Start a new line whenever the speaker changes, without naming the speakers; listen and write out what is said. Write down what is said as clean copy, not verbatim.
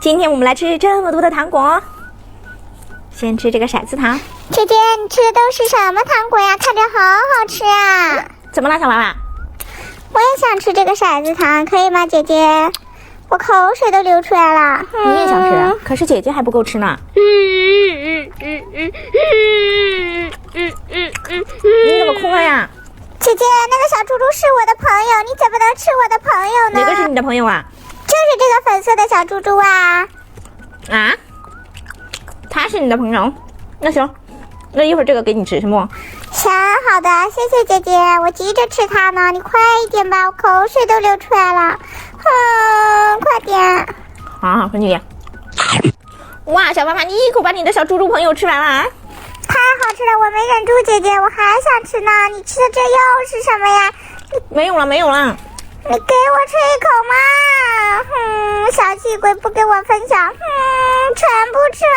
今天我们来吃这么多的糖果，先吃这个骰子糖。
姐姐，你吃的都是什么糖果呀？看着好好吃啊！
怎么了，小娃娃？
我也想吃这个骰子糖，可以吗，姐姐？我口水都流出来了。
你也想吃？可是姐姐还不够吃呢。你怎么哭了呀？
姐姐，那个小猪猪是我的朋友，你怎么能吃我的朋友呢？
哪个是你的朋友啊？
就是这个粉色的小猪猪啊！
啊？他是你的朋友？那行，那一会儿这个给你吃，行不？
行，好的，谢谢姐姐，我急着吃它呢，你快一点吧，我口水都流出来了。快点！
好，快点。哇，小妈妈，你一口把你的小猪猪朋友吃完了啊！
太好吃了，我没忍住，姐姐，我还想吃呢。你吃的这又是什么呀？
没有了，没有了。
你给我吃一口嘛！小气鬼不给我分享，全部吃完